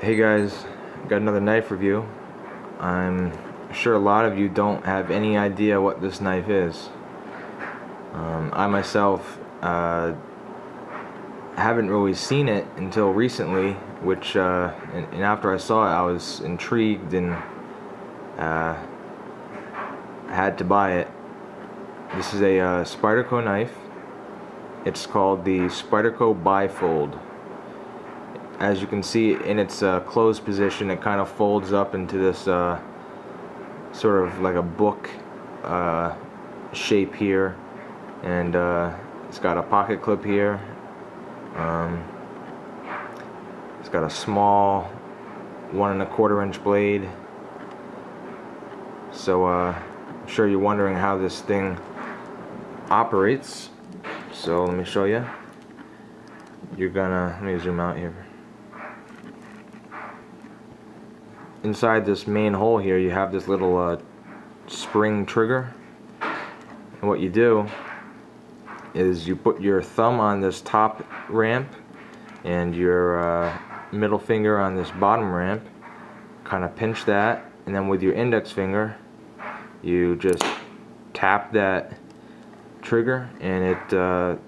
Hey guys, got another knife review. I'm sure a lot of you don't have any idea what this knife is. I myself haven't really seen it until recently, which and after I saw it I was intrigued and had to buy it. This is a Spyderco knife. It's called the Spyderco Bifold. As you can see, in its closed position, it kind of folds up into this sort of like a book shape here, and it's got a pocket clip here. It's got a small 1 1/4 inch blade. So I'm sure you're wondering how this thing operates. So let me show you. Let me zoom out here. Inside this main hole here, you have this little spring trigger, and what you do is you put your thumb on this top ramp and your middle finger on this bottom ramp, kind of pinch that, and then with your index finger you just tap that trigger and it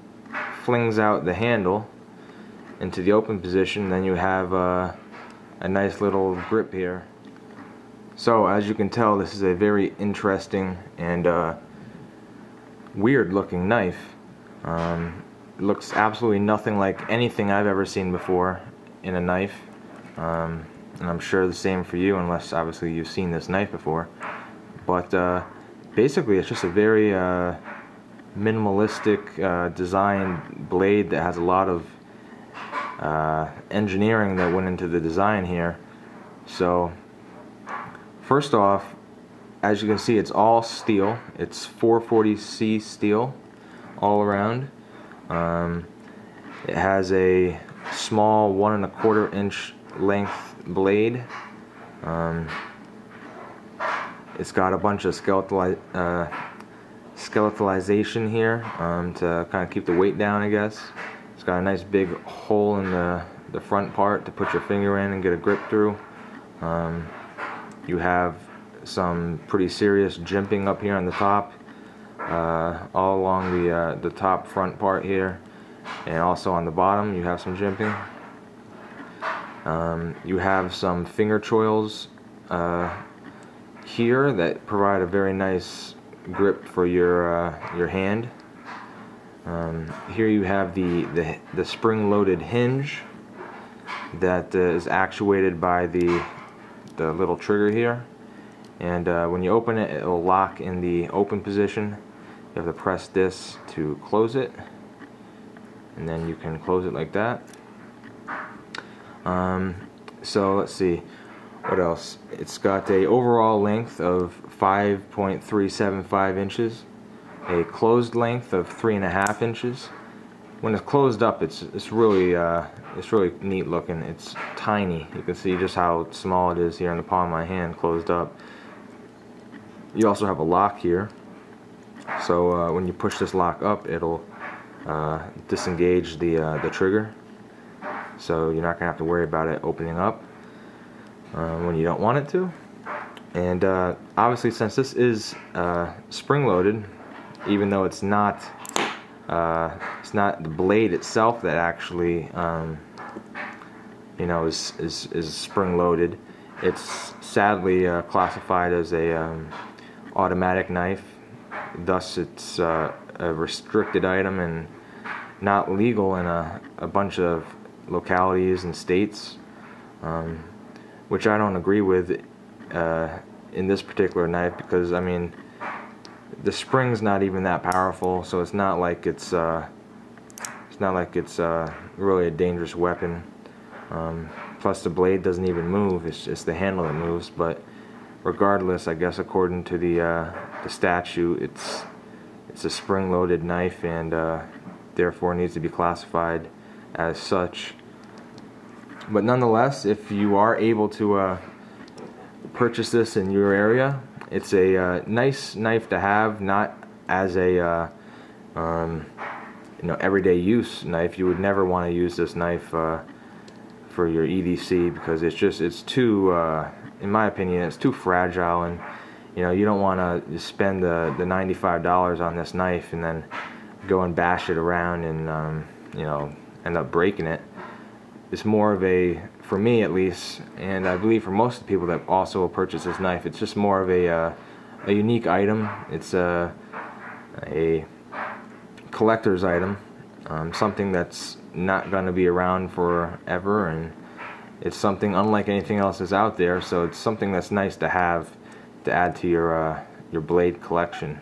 flings out the handle into the open position. Then you have a nice little grip here. So as you can tell, this is a very interesting and weird looking knife. It looks absolutely nothing like anything I've ever seen before in a knife, and I'm sure the same for you, unless obviously you've seen this knife before. But basically it's just a very minimalistic design blade that has a lot of engineering that went into the design here. So first off, as you can see, it's all steel. It's 440C steel all around. It has a small 1 1/4 inch length blade. It's got a bunch of skeletalization here to kind of keep the weight down, I guess. It's got a nice big hole in the front part to put your finger in and get a grip through. You have some pretty serious jimping up here on the top, all along the top front part here, and also on the bottom you have some jimping. You have some finger choils here that provide a very nice grip for your hand. Here you have the spring-loaded hinge that is actuated by the little trigger here, and when you open it, it will lock in the open position. You have to press this to close it, and then you can close it like that. So let's see what else. It's got a overall length of 5.375 inches, a closed length of 3.5 inches. When it's closed up, it's really neat looking. It's tiny. You can see just how small it is here in the palm of my hand, closed up. You also have a lock here, so when you push this lock up, it'll disengage the trigger, so you're not gonna have to worry about it opening up when you don't want it to. And obviously, since this is spring-loaded, even though it's not the blade itself that actually is spring-loaded, it's sadly classified as a automatic knife. Thus it's a restricted item and not legal in a bunch of localities and states, which I don't agree with in this particular knife, because I mean, the spring's not even that powerful, so it's not like it's really a dangerous weapon. Plus the blade doesn't even move, it's just the handle that moves. But regardless, I guess according to the statute, it's a spring-loaded knife, and therefore needs to be classified as such. But nonetheless, if you are able to purchase this in your area, it's a nice knife to have, not as a everyday use knife. You would never want to use this knife for your EDC, because it's too, in my opinion, it's too fragile, and you know, you don't want to spend the $95 on this knife and then go and bash it around and you know, end up breaking it. It's more of a, for me at least, and I believe for most of the people that also will purchase this knife, it's just more of a unique item. It's a collector's item, something that's not going to be around forever, and it's something unlike anything else that's out there, so it's something that's nice to have to add to your blade collection.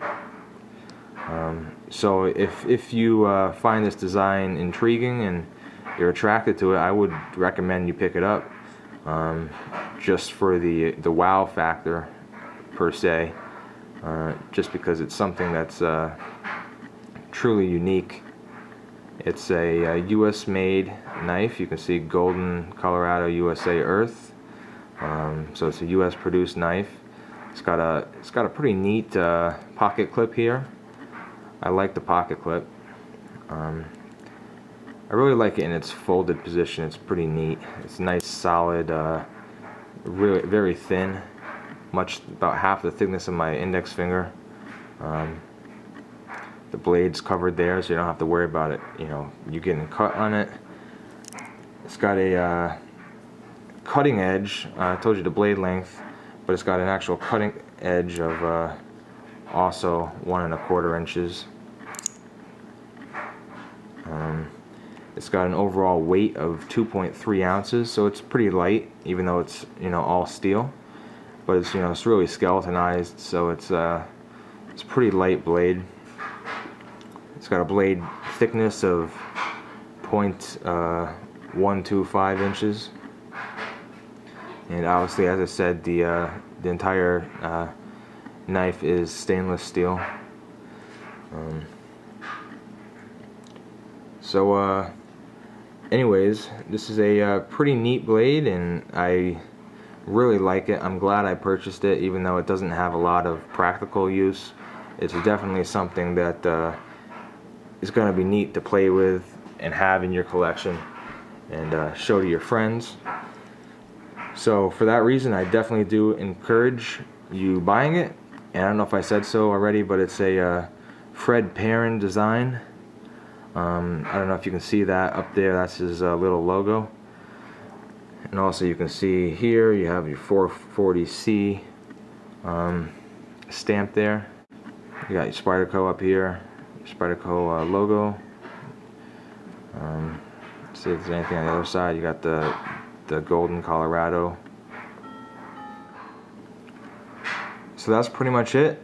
So if you find this design intriguing and you're attracted to it, I would recommend you pick it up, just for the wow factor per se, just because it's something that's truly unique. It's a US made knife. You can see Golden, Colorado, USA Earth. So it's a US produced knife. It's got a pretty neat pocket clip here. I like the pocket clip. I really like it in its folded position. It's pretty neat. It's nice, solid, really very thin, about half the thickness of my index finger. The blade's covered there, so you don't have to worry about it, you know, you getting cut on it. It's got a cutting edge. I told you the blade length, but it's got an actual cutting edge of also 1 1/4 inches. It's got an overall weight of 2.3 ounces, so it's pretty light, even though it's, you know, all steel. But it's, you know, it's really skeletonized, so it's a pretty light blade. It's got a blade thickness of 0.125 inches, and obviously, as I said, the entire knife is stainless steel. Anyways, this is a pretty neat blade, and I really like it. I'm glad I purchased it, even though it doesn't have a lot of practical use. It's definitely something that is going to be neat to play with and have in your collection and show to your friends. So for that reason, I definitely do encourage you buying it. And I don't know if I said so already, but it's a Fred Perrin design. I don't know if you can see that up there. That's his little logo. And also you can see here you have your 440C stamp there. You got your Spyderco up here, your Spyderco logo. See if there's anything on the other side. You got the Golden, Colorado. So that's pretty much it.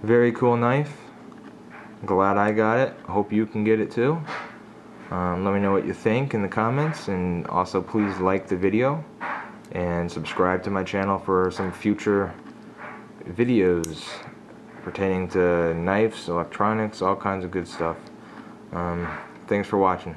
Very cool knife. Glad I got it. Hope you can get it too. Let me know what you think in the comments, and also please like the video and subscribe to my channel for some future videos pertaining to knives, electronics, all kinds of good stuff. Thanks for watching.